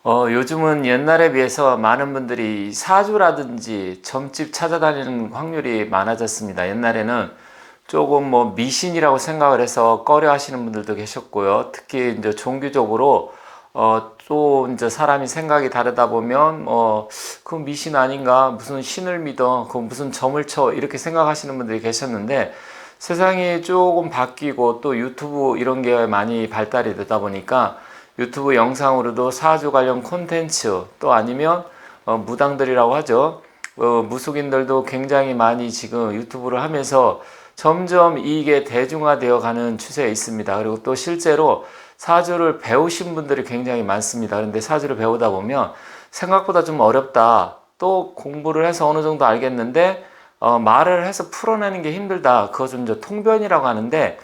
요즘은 옛날에 비해서 많은 분들이 사주라든지 점집 찾아다니는 확률이 많아졌습니다. 옛날에는 조금 뭐 미신이라고 생각을 해서 꺼려 하시는 분들도 계셨고요. 특히 이제 종교적으로 또 이제 사람이 생각이 다르다 보면 그 미신 아닌가, 무슨 신을 믿어, 그 무슨 점을 쳐 이렇게 생각하시는 분들이 계셨는데, 세상이 조금 바뀌고 또 유튜브 이런 게 많이 발달이 되다 보니까 유튜브 영상으로도 사주 관련 콘텐츠, 또 아니면 무당들이라고 하죠. 무속인들도 굉장히 많이 지금 유튜브를 하면서 점점 이게 대중화되어 가는 추세에 있습니다. 그리고 또 실제로 사주를 배우신 분들이 굉장히 많습니다. 그런데 사주를 배우다 보면 생각보다 좀 어렵다. 또 공부를 해서 어느 정도 알겠는데 말을 해서 풀어내는 게 힘들다. 그것은 이제 통변이라고 하는데,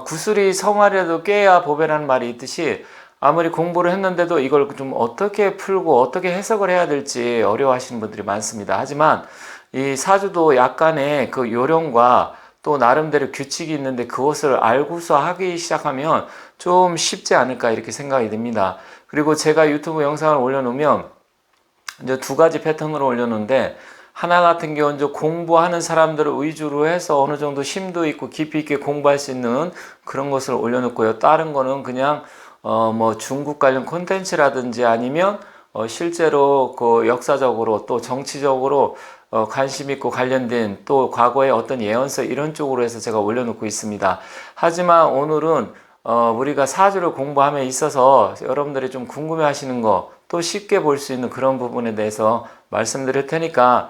구슬이 성하려도 꿰야 보배라는 말이 있듯이 아무리 공부를 했는데도 이걸 좀 어떻게 풀고 어떻게 해석을 해야 될지 어려워하시는 분들이 많습니다. 하지만 이 사주도 약간의 그 요령과 또 나름대로 규칙이 있는데 그것을 알고서 하기 시작하면 좀 쉽지 않을까 이렇게 생각이 듭니다. 그리고 제가 유튜브 영상을 올려놓으면 이제 두 가지 패턴으로 올려놓는데, 하나 같은 경우는 이제 공부하는 사람들을 위주로 해서 어느 정도 심도 있고 깊이 있게 공부할 수 있는 그런 것을 올려놓고요. 다른 거는 그냥 뭐 중국 관련 콘텐츠라든지 아니면 실제로 그 역사적으로 또 정치적으로 관심 있고 관련된 또 과거의 어떤 예언서 이런 쪽으로 해서 제가 올려놓고 있습니다. 하지만 오늘은 우리가 사주를 공부함에 있어서 여러분들이 좀 궁금해 하시는 거, 또 쉽게 볼 수 있는 그런 부분에 대해서 말씀드릴 테니까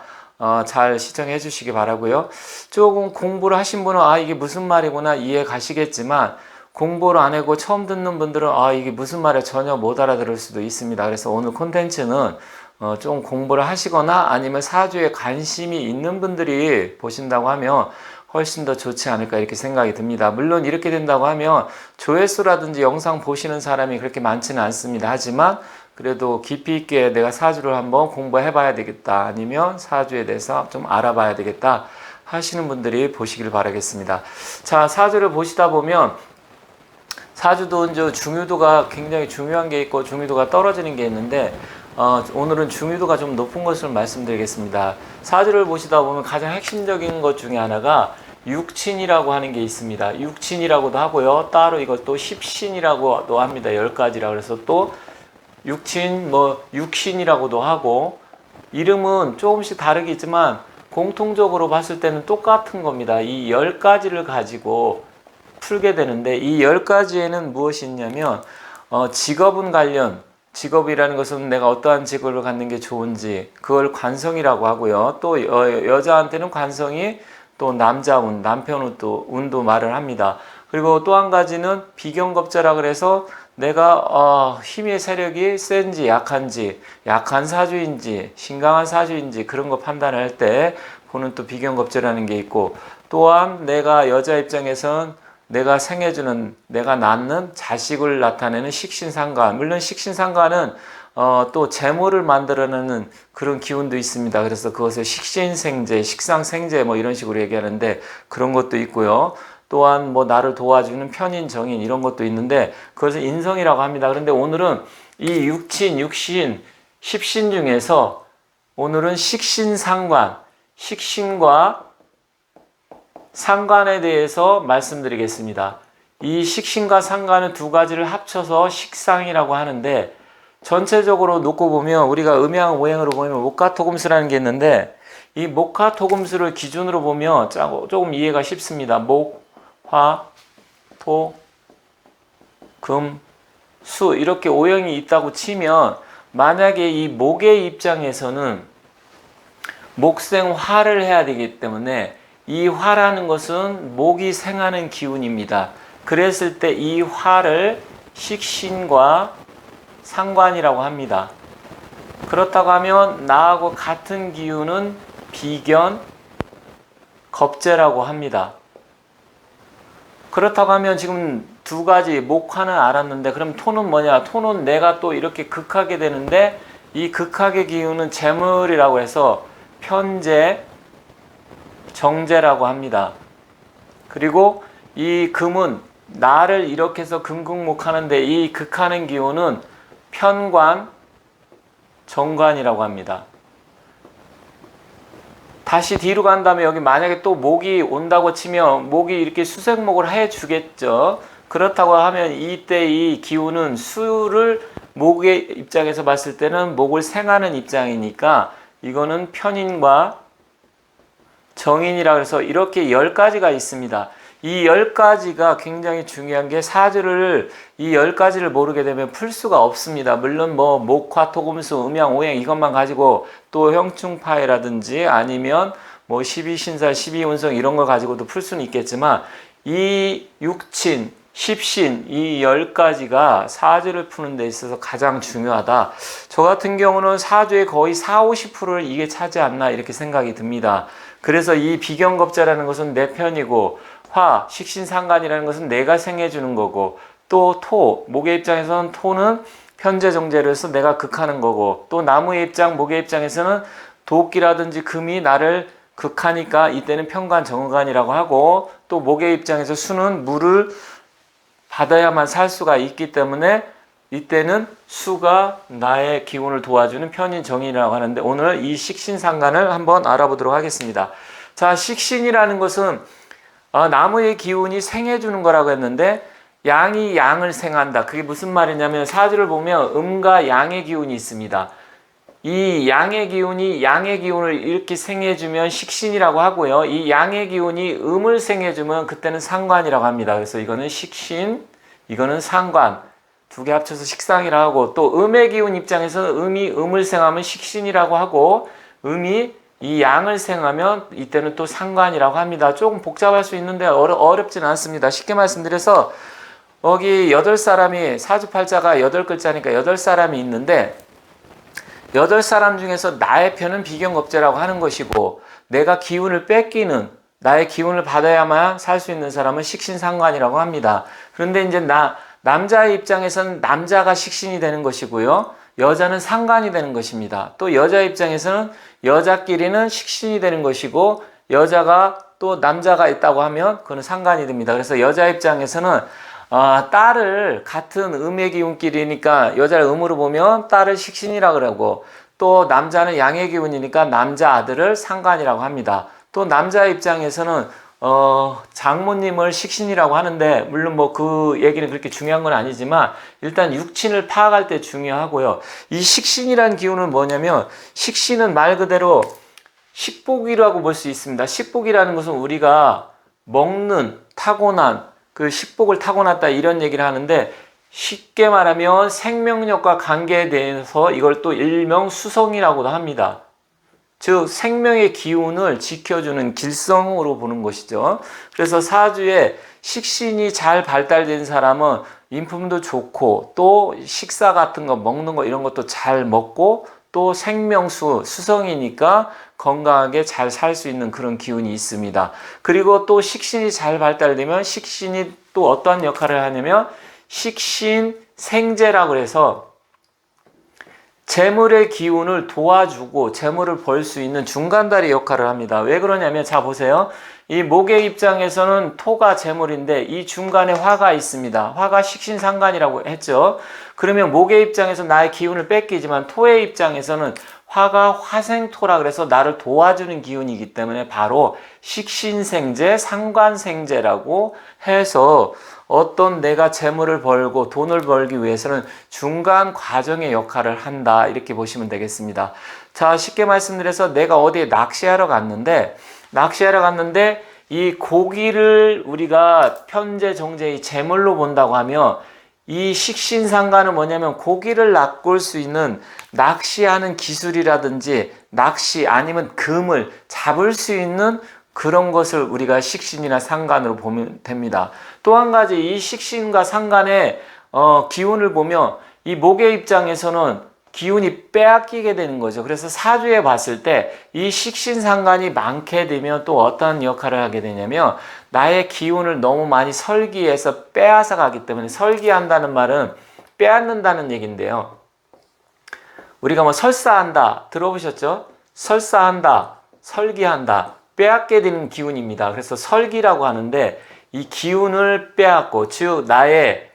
잘 시청해 주시기 바라고요. 조금 공부를 하신 분은 이게 무슨 말이구나 이해 가시겠지만, 공부를 안 하고 처음 듣는 분들은 이게 무슨 말이야 전혀 못 알아들을 수도 있습니다. 그래서 오늘 콘텐츠는 좀 공부를 하시거나 아니면 사주에 관심이 있는 분들이 보신다고 하면 훨씬 더 좋지 않을까 이렇게 생각이 듭니다. 물론 이렇게 된다고 하면 조회수라든지 영상 보시는 사람이 그렇게 많지는 않습니다. 하지만 그래도 깊이 있게 내가 사주를 한번 공부해 봐야 되겠다, 아니면 사주에 대해서 좀 알아봐야 되겠다 하시는 분들이 보시길 바라겠습니다. 자, 사주를 보시다 보면 사주도 이제 중요도가 굉장히 중요한 게 있고 중요도가 떨어지는 게 있는데, 오늘은 중요도가 좀 높은 것을 말씀드리겠습니다. 사주를 보시다 보면 가장 핵심적인 것 중에 하나가 육친이라고 하는 게 있습니다. 육친이라고도 하고요. 따로 이것도 십신이라고도 합니다. 10가지라 그래서 또 육친, 육신이라고도 하고, 이름은 조금씩 다르겠지만 공통적으로 봤을 때는 똑같은 겁니다. 이 10가지를 가지고 풀게 되는데, 이 10가지에는 무엇이 있냐면 직업은 관련, 직업이라는 것은 내가 어떠한 직업을 갖는 게 좋은지, 그걸 관성이라고 하고요. 또 여자한테는 관성이 또 남자 운, 남편 운도 말을 합니다. 그리고 또 한 가지는 비경겁자라 그래서 내가 힘의 세력이 센지 약한지, 약한 사주인지 신강한 사주인지 그런 거 판단할 때 보는 또 비경겁자라는 게 있고, 또한 내가 여자 입장에선 내가 생해주는, 내가 낳는 자식을 나타내는 식신상관, 물론 식신상관은 또 재물을 만들어내는 그런 기운도 있습니다. 그래서 그것을 식신생재, 식상생재 뭐 이런 식으로 얘기하는데 그런 것도 있고요. 또한 뭐 나를 도와주는 편인, 정인 이런 것도 있는데 그것을 인성이라고 합니다. 그런데 오늘은 이 육친, 육신, 십신 중에서 오늘은 식신상관, 식신과 상관에 대해서 말씀드리겠습니다. 이 식신과 상관은 두 가지를 합쳐서 식상이라고 하는데, 전체적으로 놓고 보면 우리가 음양 오행으로 보면 목화토금수라는 게 있는데, 이 목화토금수를 기준으로 보면 조금 이해가 쉽습니다. 목, 화, 토, 금, 수 이렇게 오행이 있다고 치면, 만약에 이 목의 입장에서는 목생화를 해야 되기 때문에 이 화라는 것은 목이 생하는 기운입니다. 그랬을 때 이 화를 식신과 상관이라고 합니다. 그렇다고 하면 나하고 같은 기운은 비견, 겁재라고 합니다. 그렇다고 하면 지금 두 가지, 목화는 알았는데 그럼 토는 뭐냐? 토는 내가 또 이렇게 극하게 되는데, 이 극하게 기운은 재물이라고 해서 편재, 정제라고 합니다. 그리고 이 금은 나를 이렇게 해서 금극목하는데, 이 극하는 기운은 편관, 정관이라고 합니다. 다시 뒤로 간 다음에 여기 만약에 또 목이 온다고 치면 목이 이렇게 수색목을 해주겠죠. 그렇다고 하면 이때 이 기운은 수를 목의 입장에서 봤을 때는 목을 생하는 입장이니까 이거는 편인과 정인이라 그래서 이렇게 10가지가 있습니다. 이 10가지가 굉장히 중요한 게 사주를 이 10가지를 모르게 되면 풀 수가 없습니다. 물론 뭐 목화, 토금수, 음양, 오행 이것만 가지고 또 형충파해라든지 아니면 뭐 12신살, 12운성 이런 거 가지고도 풀 수는 있겠지만 이 육친, 십신 이 10가지가 사주를 푸는 데 있어서 가장 중요하다. 저 같은 경우는 사주의 거의 40~50%를 이게 차지 않나 이렇게 생각이 듭니다. 그래서 이 비경겁자라는 것은 내 편이고 화, 식신상관이라는 것은 내가 생해주는 거고 또 토, 목의 입장에서는 토는 편재정제로서 내가 극하는 거고 또 나무의 입장, 목의 입장에서는 도끼라든지 금이 나를 극하니까 이때는 편관, 정관이라고 하고 또 목의 입장에서 수는 물을 받아야만 살 수가 있기 때문에 이때는 수가 나의 기운을 도와주는 편인 정인이라고 하는데 오늘 이 식신상관을 한번 알아보도록 하겠습니다. 자, 식신이라는 것은 나무의 기운이 생해주는 거라고 했는데 양이 양을 생한다. 그게 무슨 말이냐면 사주를 보면 음과 양의 기운이 있습니다. 이 양의 기운이 양의 기운을 이렇게 생해주면 식신이라고 하고요. 이 양의 기운이 음을 생해주면 그때는 상관이라고 합니다. 그래서 이거는 식신, 이거는 상관. 두 개 합쳐서 식상이라고 하고 또 음의 기운 입장에서는 음이 음을 생하면 식신이라고 하고 음이 이 양을 생하면 이때는 또 상관이라고 합니다. 조금 복잡할 수 있는데 어렵지는 않습니다. 쉽게 말씀드려서 여기 8사람이 사주팔자가 8글자니까 8사람이 있는데 8사람 중에서 나의 편은 비경겁제라고 하는 것이고 내가 기운을 뺏기는 나의 기운을 받아야만 살 수 있는 사람은 식신상관이라고 합니다. 그런데 이제 남자의 입장에서는 남자가 식신이 되는 것이고요. 여자는 상관이 되는 것입니다. 또 여자 입장에서는 여자끼리는 식신이 되는 것이고 여자가 또 남자가 있다고 하면 그건 상관이 됩니다. 그래서 여자 입장에서는 딸을 같은 음의 기운끼리니까 여자를 음으로 보면 딸을 식신이라고 그러고 또 남자는 양의 기운이니까 남자 아들을 상관이라고 합니다. 또 남자 입장에서는 장모님을 식신이라고 하는데 물론 뭐 그 얘기는 그렇게 중요한 건 아니지만 일단 육친을 파악할 때 중요하고요. 이 식신이라는 기운은 뭐냐면 식신은 말 그대로 식복이라고 볼 수 있습니다. 식복이라는 것은 우리가 먹는 타고난 그 식복을 타고났다 이런 얘기를 하는데 쉽게 말하면 생명력과 관계에 대해서 이걸 또 일명 수성이라고도 합니다. 즉 생명의 기운을 지켜주는 길성으로 보는 것이죠. 그래서 사주에 식신이 잘 발달된 사람은 인품도 좋고 또 식사 같은 거 먹는 거 이런 것도 잘 먹고 또 생명수 수성이니까 건강하게 잘 살 수 있는 그런 기운이 있습니다. 그리고 또 식신이 잘 발달되면 식신이 또 어떠한 역할을 하냐면 식신생재라고 해서 재물의 기운을 도와주고 재물을 벌 수 있는 중간다리 역할을 합니다. 왜 그러냐면 자 보세요. 이 목의 입장에서는 토가 재물인데 이 중간에 화가 있습니다. 화가 식신상관이라고 했죠. 그러면 목의 입장에서 나의 기운을 뺏기지만 토의 입장에서는 화가 화생토라 그래서 나를 도와주는 기운이기 때문에 바로 식신생재, 상관생재라고 해서 어떤 내가 재물을 벌고 돈을 벌기 위해서는 중간 과정의 역할을 한다 이렇게 보시면 되겠습니다. 자 쉽게 말씀드려서 내가 어디에 낚시하러 갔는데 이 고기를 우리가 편재 정제의 재물로 본다고 하면 이 식신상관은 뭐냐면 고기를 낚을 수 있는 낚시하는 기술이라든지 낚시 아니면 금을 잡을 수 있는 그런 것을 우리가 식신이나 상관으로 보면 됩니다. 또 한 가지 이 식신과 상관의 기운을 보면 이 목의 입장에서는 기운이 빼앗기게 되는 거죠. 그래서 사주에 봤을 때 이 식신상관이 많게 되면 또 어떤 역할을 하게 되냐면 나의 기운을 너무 많이 설기해서 빼앗아 가기 때문에 설기한다는 말은 빼앗는다는 얘기인데요. 우리가 뭐 설사한다 들어보셨죠? 설사한다, 설기한다 빼앗게 되는 기운입니다. 그래서 설기라고 하는데 이 기운을 빼앗고 즉 나의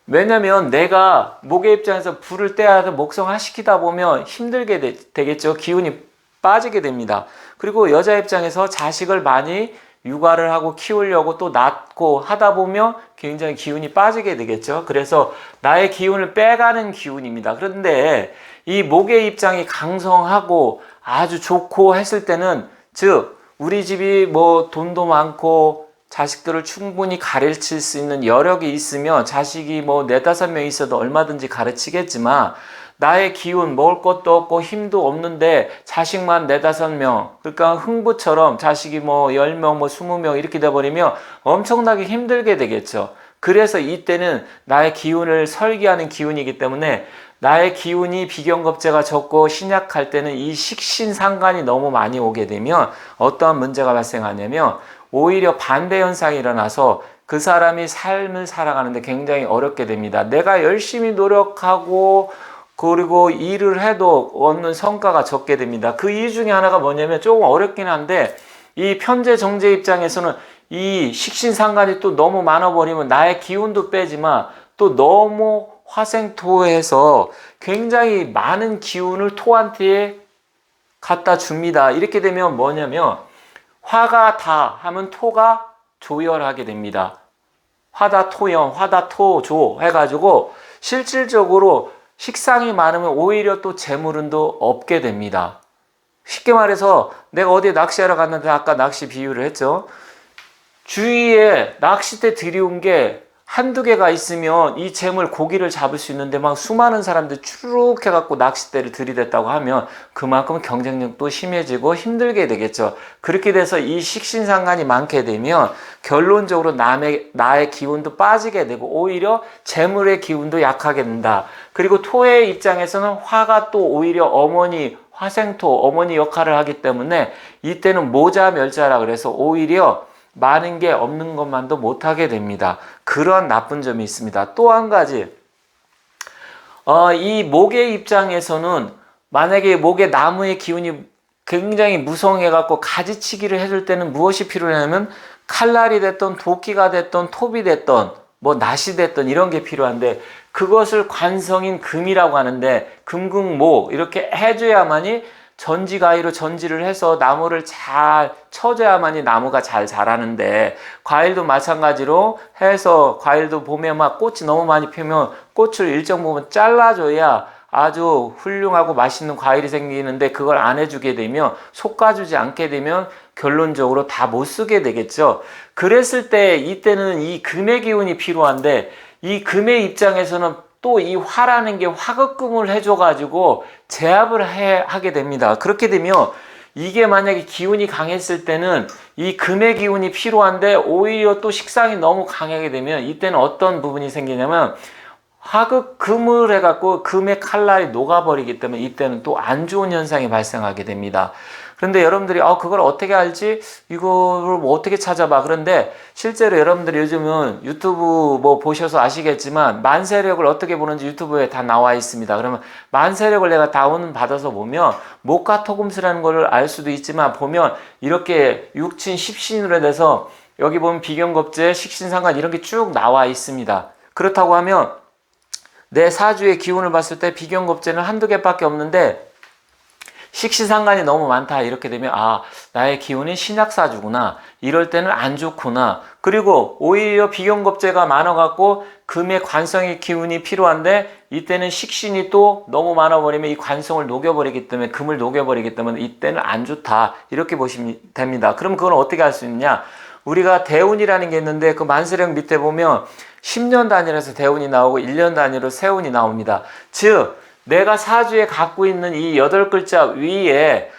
왜냐면 내가 목의 입장에서 불을 떼어서 목성화시키다 보면 힘들게 되겠죠. 기운이 빠지게 됩니다. 그리고 여자 입장에서 자식을 많이 육아를 하고 키우려고 또 낳고 하다 보면 굉장히 기운이 빠지게 되겠죠. 그래서 나의 기운을 빼가는 기운입니다. 그런데 이 목의 입장이 강성하고 아주 좋고 했을 때는, 즉 우리 집이 뭐 돈도 많고 자식들을 충분히 가르칠 수 있는 여력이 있으면 자식이 뭐 4-5명 있어도 얼마든지 가르치겠지만, 나의 기운, 먹을 것도 없고 힘도 없는데 자식만 4-5명, 그러니까 흥부처럼 자식이 뭐 10명, 뭐 20명 이렇게 돼버리면 엄청나게 힘들게 되겠죠. 그래서 이때는 나의 기운을 설계하는 기운이기 때문에, 나의 기운이 비경겁제가 적고 신약할 때는 이 식신상관이 너무 많이 오게 되면 어떠한 문제가 발생하냐면, 오히려 반대 현상이 일어나서 그 사람이 삶을 살아가는데 굉장히 어렵게 됩니다. 내가 열심히 노력하고 그리고 일을 해도 얻는 성과가 적게 됩니다. 그 이유 중에 하나가 뭐냐면, 조금 어렵긴 한데, 이 편재 정제 입장에서는 이 식신상관이 또 너무 많아버리면 나의 기운도 빼지만 또 너무 화생토해서 굉장히 많은 기운을 토한테 갖다 줍니다. 이렇게 되면 뭐냐면, 화가 다 하면 토가 조열하게 됩니다. 화다 토연, 화다 토조 해가지고 실질적으로 식상이 많으면 오히려 또 재물운도 없게 됩니다. 쉽게 말해서 내가 어디에 낚시하러 갔는데, 아까 낚시 비유를 했죠. 주위에 낚싯대 들여온 게 한두 개가 있으면 이 재물 고기를 잡을 수 있는데, 막 수많은 사람들이 추룩 해갖고 낚싯대를 들이댔다고 하면 그만큼 경쟁력도 심해지고 힘들게 되겠죠. 그렇게 돼서 이 식신상관이 많게 되면 결론적으로 나의 기운도 빠지게 되고 오히려 재물의 기운도 약하게 된다. 그리고 토의 입장에서는 화가 또 오히려 어머니, 화생토, 어머니 역할을 하기 때문에 이때는 모자멸자라 그래서 오히려 많은 게 없는 것만도 못하게 됩니다. 그런 나쁜 점이 있습니다. 또 한 가지, 이 목의 입장에서는 만약에 목의 나무의 기운이 굉장히 무성해갖고 가지치기를 해줄 때는 무엇이 필요하냐면, 칼날이 됐던 도끼가 됐던 톱이 됐던 뭐 낫이 됐던 이런 게 필요한데, 그것을 관성인 금이라고 하는데, 금극목 이렇게 해줘야만이 전지가위로 전지를 해서 나무를 잘 쳐줘야만이 나무가 잘 자라는데, 과일도 마찬가지로 해서 과일도 봄에 막 꽃이 너무 많이 피면 꽃을 일정 부분 잘라줘야 아주 훌륭하고 맛있는 과일이 생기는데, 그걸 안 해주게 되면, 솎아주지 않게 되면 결론적으로 다 못 쓰게 되겠죠. 그랬을 때 이때는 이 금의 기운이 필요한데, 이 금의 입장에서는 또 이 화라는 게 화극금을 해줘가지고 제압을 하게 됩니다. 그렇게 되면 이게 만약에 기운이 강했을 때는 이 금의 기운이 필요한데, 오히려 또 식상이 너무 강하게 되면 이때는 어떤 부분이 생기냐면, 화극금을 해갖고 금의 칼날이 녹아버리기 때문에 이때는 또 안 좋은 현상이 발생하게 됩니다. 그런데 여러분들이 그걸 어떻게 알지? 이거를 뭐 어떻게 찾아봐? 그런데 실제로 여러분들이 요즘은 유튜브 뭐 보셔서 아시겠지만, 만세력을 어떻게 보는지 유튜브에 다 나와 있습니다. 그러면 만세력을 내가 다운 받아서 보면 목화 토금수라는 걸 알 수도 있지만, 보면 이렇게 육친 십신으로 돼서 여기 보면 비경겁제, 식신상관 이런 게 쭉 나와 있습니다. 그렇다고 하면 내 사주의 기운을 봤을 때 비경겁제는 한두 개밖에 없는데 식신상관이 너무 많다, 이렇게 되면 나의 기운이 신약사주구나, 이럴 때는 안 좋구나. 그리고 오히려 비경겁제가 많아갖고 금의 관성의 기운이 필요한데, 이때는 식신이 또 너무 많아버리면 이 관성을 녹여버리기 때문에, 금을 녹여버리기 때문에 이때는 안 좋다, 이렇게 보시면 됩니다. 그럼 그건 어떻게 할 수 있냐? 우리가 대운이라는 게 있는데, 그 만세력 밑에 보면 10년 단위로서 대운이 나오고 1년 단위로 세운이 나옵니다. 즉 내가 사주에 갖고 있는 이 8글자 위에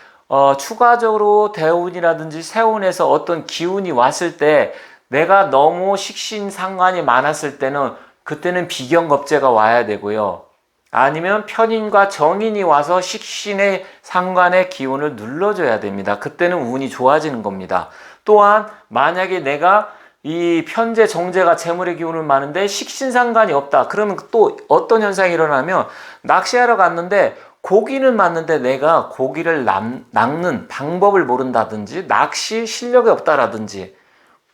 추가적으로 대운이라든지 세운에서 어떤 기운이 왔을 때, 내가 너무 식신상관이 많았을 때는 그때는 비경겁제가 와야 되고요. 아니면 편인과 정인이 와서 식신의 상관의 기운을 눌러줘야 됩니다. 그때는 운이 좋아지는 겁니다. 또한 만약에 내가 이 편재 정제가 재물의 기운을 많은데 식신상관이 없다, 그러면 또 어떤 현상이 일어나면, 낚시하러 갔는데 고기는 맞는데 내가 고기를 낚는 방법을 모른다든지, 낚시 실력이 없다라든지,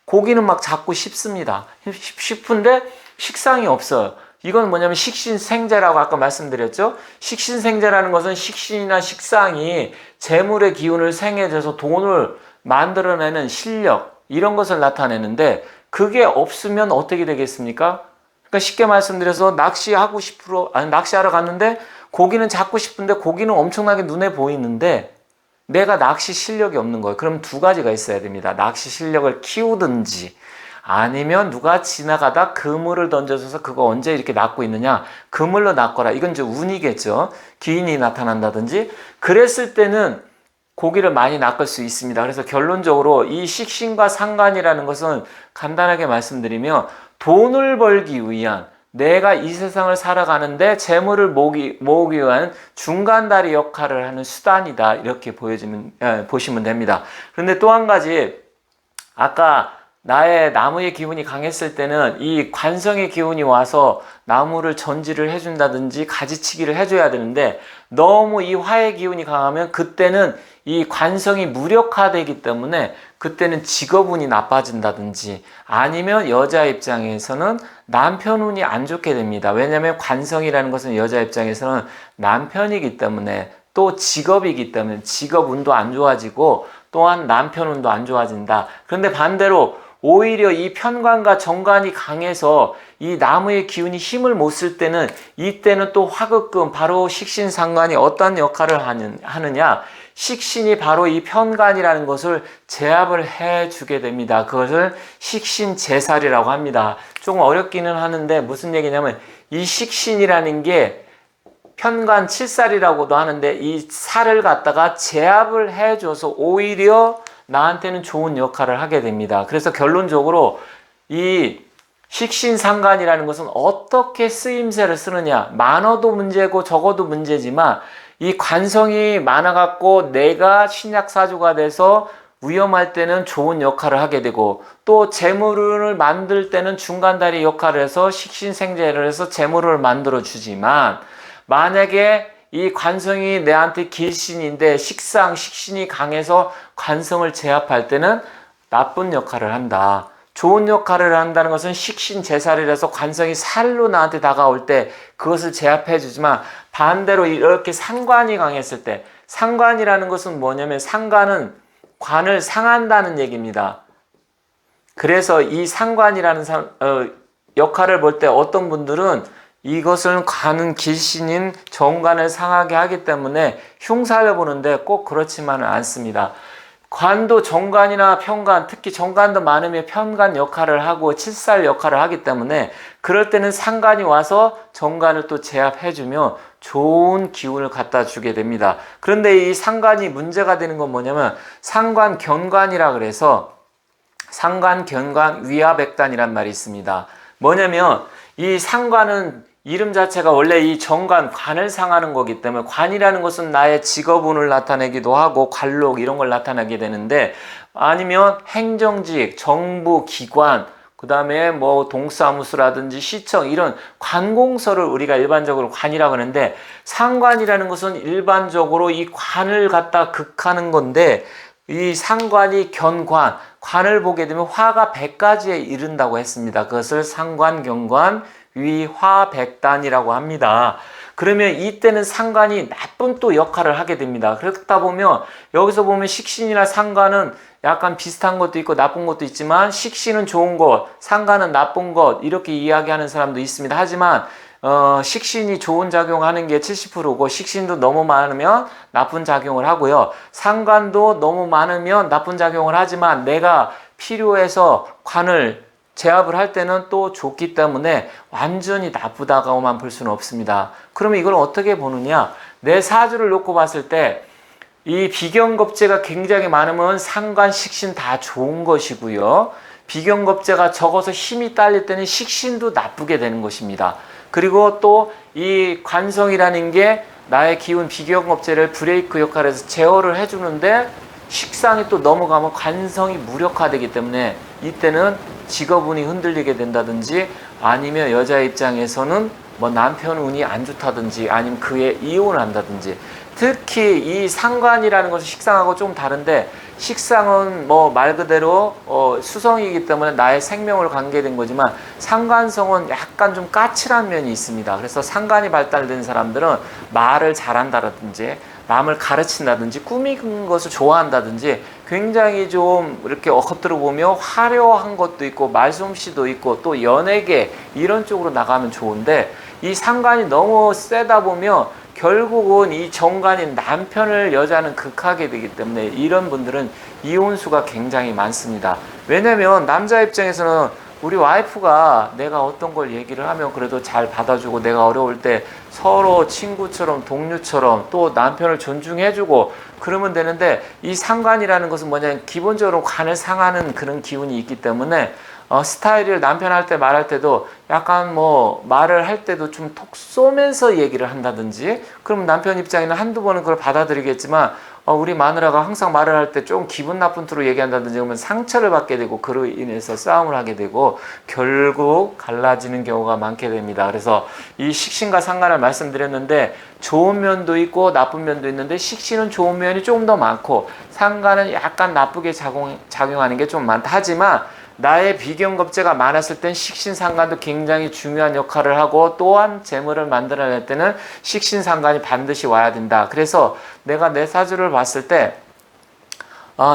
고기는 막 잡고 싶습니다. 싶은데 식상이 없어요. 이건 뭐냐면 식신생재라고 아까 말씀드렸죠. 식신생재라는 것은 식신이나 식상이 재물의 기운을 생해져서 돈을 만들어내는 실력, 이런 것을 나타내는데, 그게 없으면 어떻게 되겠습니까? 그러니까 쉽게 말씀드려서 낚시하러 갔는데 고기는 잡고 싶은데 고기는 엄청나게 눈에 보이는데 내가 낚시 실력이 없는 거예요. 그럼 두 가지가 있어야 됩니다. 낚시 실력을 키우든지, 아니면 누가 지나가다 그물을 던져줘서 그거 언제 이렇게 낚고 있느냐, 그물로 낚거라. 이건 이제 운이겠죠. 기인이 나타난다든지. 그랬을 때는 고기를 많이 낚을 수 있습니다. 그래서 결론적으로 이 식신과 상관이라는 것은 간단하게 말씀드리면 돈을 벌기 위한, 내가 이 세상을 살아가는데 재물을 모으기 위한 중간다리 역할을 하는 수단이다, 이렇게 보시면 됩니다. 그런데 또 한 가지, 아까 나의 나무의 기운이 강했을 때는 이 관성의 기운이 와서 나무를 전지를 해준다든지 가지치기를 해줘야 되는데, 너무 이 화의 기운이 강하면 그때는 이 관성이 무력화되기 때문에 그때는 직업운이 나빠진다든지, 아니면 여자 입장에서는 남편 운이 안 좋게 됩니다. 왜냐하면 관성이라는 것은 여자 입장에서는 남편이기 때문에, 또 직업이기 때문에 직업 운도 안 좋아지고 또한 남편 운도 안 좋아진다. 그런데 반대로 오히려 이 편관과 정관이 강해서 이 나무의 기운이 힘을 못 쓸 때는, 이때는 또 화극금, 바로 식신상관이 어떤 역할을 하느냐, 식신이 바로 이 편관이라는 것을 제압을 해주게 됩니다. 그것을 식신제살이라고 합니다. 조금 어렵기는 하는데 무슨 얘기냐면, 이 식신이라는 게 편관 칠살이라고도 하는데, 이 살을 갖다가 제압을 해줘서 오히려 나한테는 좋은 역할을 하게 됩니다. 그래서 결론적으로 이 식신상관이라는 것은 어떻게 쓰임새를 쓰느냐, 많아도 문제고 적어도 문제지만, 이 관성이 많아갖고 내가 신약사주가 돼서 위험할 때는 좋은 역할을 하게 되고, 또 재물을 만들 때는 중간다리 역할을 해서 식신생재를 해서 재물을 만들어 주지만, 만약에 이 관성이 내한테 길신인데 식신이 강해서 관성을 제압할 때는 나쁜 역할을 한다. 좋은 역할을 한다는 것은 식신제살이라서 관성이 살로 나한테 다가올 때 그것을 제압해 주지만, 반대로 이렇게 상관이 강했을 때, 상관이라는 것은 뭐냐면 상관은 관을 상한다는 얘기입니다. 그래서 이 상관이라는 역할을 볼 때 어떤 분들은 이것을 관은 길신인 정관을 상하게 하기 때문에 흉사를 보는데 꼭 그렇지만은 않습니다. 관도 정관이나 편관, 특히 정관도 많으면 편관 역할을 하고 칠살 역할을 하기 때문에, 그럴 때는 상관이 와서 정관을 또 제압해주며 좋은 기운을 갖다 주게 됩니다. 그런데 이 상관이 문제가 되는 건 뭐냐면, 상관 견관이라 그래서 상관 견관 위화백단이란 말이 있습니다. 뭐냐면 이 상관은 이름 자체가 원래 이 정관, 관을 상하는 거기 때문에, 관이라는 것은 나의 직업운을 나타내기도 하고 관록 이런 걸 나타내게 되는데, 아니면 행정직, 정부, 기관, 그 다음에 뭐 동사무소라든지 시청, 이런 관공서를 우리가 일반적으로 관이라고 하는데, 상관이라는 것은 일반적으로 이 관을 갖다 극하는 건데, 이 상관이 견관, 관을 보게 되면 화가 100가지에 이른다고 했습니다. 그것을 상관, 견관, 위화백단이라고 합니다. 그러면 이때는 상관이 나쁜 또 역할을 하게 됩니다. 그렇다 보면 여기서 보면 식신이나 상관은 약간 비슷한 것도 있고 나쁜 것도 있지만, 식신은 좋은 것, 상관은 나쁜 것, 이렇게 이야기하는 사람도 있습니다. 하지만 식신이 좋은 작용하는 게 70%고 식신도 너무 많으면 나쁜 작용을 하고요. 상관도 너무 많으면 나쁜 작용을 하지만, 내가 필요해서 관을 제압을 할 때는 또 좋기 때문에 완전히 나쁘다고만 볼 수는 없습니다. 그러면 이걸 어떻게 보느냐? 내 사주를 놓고 봤을 때 이 비견겁재가 굉장히 많으면 상관, 식신 다 좋은 것이고요. 비견겁재가 적어서 힘이 딸릴 때는 식신도 나쁘게 되는 것입니다. 그리고 또 이 관성이라는 게 나의 기운 비견겁재를 브레이크 역할에서 제어를 해주는데, 식상이 또 넘어가면 관성이 무력화되기 때문에 이때는 직업운이 흔들리게 된다든지, 아니면 여자 입장에서는 뭐 남편 운이 안 좋다든지, 아니면 그에 이혼을 한다든지. 특히 이 상관이라는 것은 식상하고 좀 다른데, 식상은 뭐 말 그대로 수성이기 때문에 나의 생명을 관계된 거지만 상관성은 약간 좀 까칠한 면이 있습니다. 그래서 상관이 발달된 사람들은 말을 잘한다든지 남을 가르친다든지 꾸미는 것을 좋아한다든지 굉장히 좀 이렇게 겉으로 보면 화려한 것도 있고 말솜씨도 있고 또 연예계 이런 쪽으로 나가면 좋은데, 이 상관이 너무 세다 보면 결국은 이 정관인 남편을 여자는 극하게 되기 때문에 이런 분들은 이혼수가 굉장히 많습니다. 왜냐면 남자 입장에서는 우리 와이프가 내가 어떤 걸 얘기를 하면 그래도 잘 받아주고 내가 어려울 때 서로 친구처럼 동료처럼 또 남편을 존중해주고 그러면 되는데, 이 상관이라는 것은 뭐냐면 기본적으로 관을 상하는 그런 기운이 있기 때문에 스타일을 남편 할 때 말할 때도 약간 뭐 말을 할 때도 좀 톡 쏘면서 얘기를 한다든지, 그럼 남편 입장에는 한두 번은 그걸 받아들이겠지만 우리 마누라가 항상 말을 할 때 좀 기분 나쁜 투로 얘기한다든지 그러면 상처를 받게 되고 그로 인해서 싸움을 하게 되고 결국 갈라지는 경우가 많게 됩니다. 그래서 이 식신과 상관을 말씀드렸는데 좋은 면도 있고 나쁜 면도 있는데 식신은 좋은 면이 조금 더 많고 상관은 약간 나쁘게 작용하는 게 좀 많다. 하지만 나의 비경겁제가 많았을 땐 식신상관도 굉장히 중요한 역할을 하고, 또한 재물을 만들어낼 때는 식신상관이 반드시 와야 된다. 그래서 내가 내 사주를 봤을 때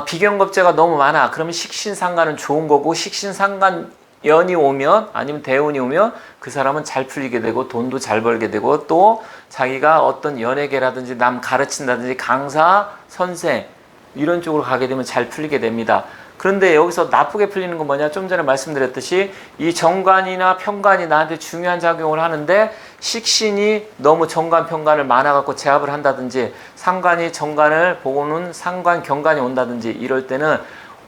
비경겁제가 너무 많아. 그러면 식신상관은 좋은 거고, 식신상관연이 오면 아니면 대운이 오면 그 사람은 잘 풀리게 되고 돈도 잘 벌게 되고 또 자기가 어떤 연예계라든지 남 가르친다든지 강사, 선생 이런 쪽으로 가게 되면 잘 풀리게 됩니다. 그런데 여기서 나쁘게 풀리는 건 뭐냐? 좀 전에 말씀드렸듯이 이 정관이나 편관이 나한테 중요한 작용을 하는데 식신이 너무 정관, 편관을 많아갖고 제압을 한다든지 상관이 정관을 보고는 상관, 경관이 온다든지 이럴 때는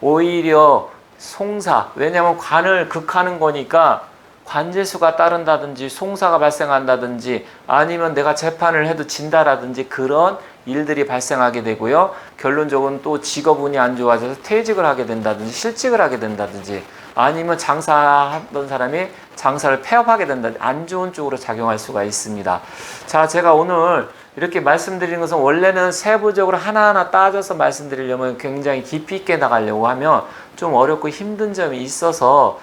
오히려 송사, 왜냐하면 관을 극하는 거니까 관재수가 따른다든지 송사가 발생한다든지 아니면 내가 재판을 해도 진다라든지 그런 일들이 발생하게 되고요. 결론적으로는 또 직업운이 안 좋아져서 퇴직을 하게 된다든지 실직을 하게 된다든지 아니면 장사하던 사람이 장사를 폐업하게 된다든지 안 좋은 쪽으로 작용할 수가 있습니다. 자, 제가 오늘 이렇게 말씀드리는 것은 원래는 세부적으로 하나하나 따져서 말씀드리려면 굉장히 깊이 있게 나가려고 하면 좀 어렵고 힘든 점이 있어서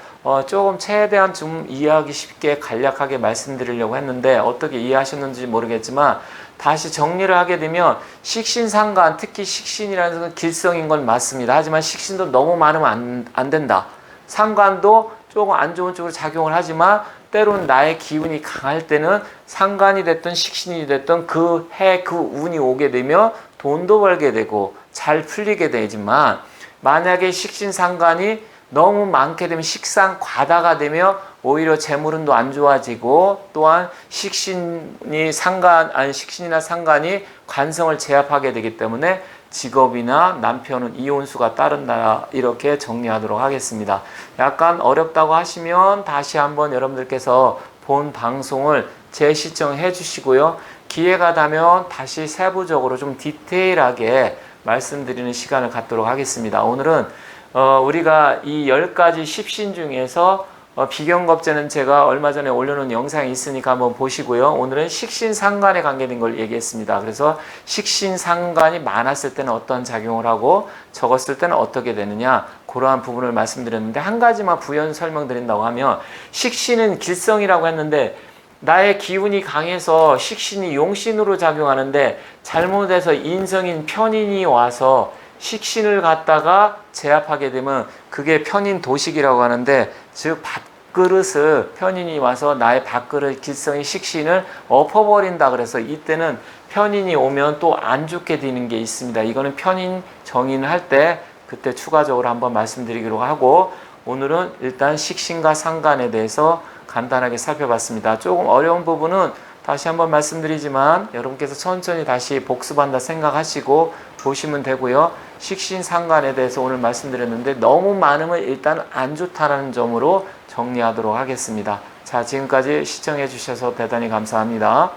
조금 최대한 좀 이해하기 쉽게 간략하게 말씀드리려고 했는데 어떻게 이해하셨는지 모르겠지만 다시 정리를 하게 되면 식신상관, 특히 식신이라는 것은 길성인 건 맞습니다. 하지만 식신도 너무 많으면 안 된다. 상관도 조금 안 좋은 쪽으로 작용을 하지만 때로는 나의 기운이 강할 때는 상관이 됐든 식신이 됐든 그 해, 그 운이 오게 되면 돈도 벌게 되고 잘 풀리게 되지만 만약에 식신상관이 너무 많게 되면 식상 과다가 되면 오히려 재물운도 안 좋아지고 또한 식신이나 상관이 관성을 제압하게 되기 때문에 직업이나 남편은 이혼수가 따른다. 이렇게 정리하도록 하겠습니다. 약간 어렵다고 하시면 다시 한번 여러분들께서 본 방송을 재시청해 주시고요. 기회가 되면 다시 세부적으로 좀 디테일하게 말씀드리는 시간을 갖도록 하겠습니다. 오늘은 우리가 이 10가지 십신 중에서 비경겁제는 제가 얼마 전에 올려놓은 영상이 있으니까 한번 보시고요. 오늘은 식신상관에 관계된 걸 얘기했습니다. 그래서 식신상관이 많았을 때는 어떤 작용을 하고 적었을 때는 어떻게 되느냐, 그러한 부분을 말씀드렸는데 한 가지만 부연 설명드린다고 하면 식신은 길성이라고 했는데 나의 기운이 강해서 식신이 용신으로 작용하는데 잘못해서 인성인 편인이 와서 식신을 갖다가 제압하게 되면 그게 편인 도식이라고 하는데, 즉 밥그릇을 편인이 와서 나의 밥그릇 길성의 식신을 엎어버린다. 그래서 이때는 편인이 오면 또 안 좋게 되는 게 있습니다. 이거는 편인 정인을 할 때 그때 추가적으로 한번 말씀드리기로 하고, 오늘은 일단 식신과 상관에 대해서 간단하게 살펴봤습니다. 조금 어려운 부분은 다시 한번 말씀드리지만 여러분께서 천천히 다시 복습한다 생각하시고 보시면 되고요. 식신상관에 대해서 오늘 말씀드렸는데 너무 많으면 일단 안 좋다는 점으로 정리하도록 하겠습니다. 자, 지금까지 시청해 주셔서 대단히 감사합니다.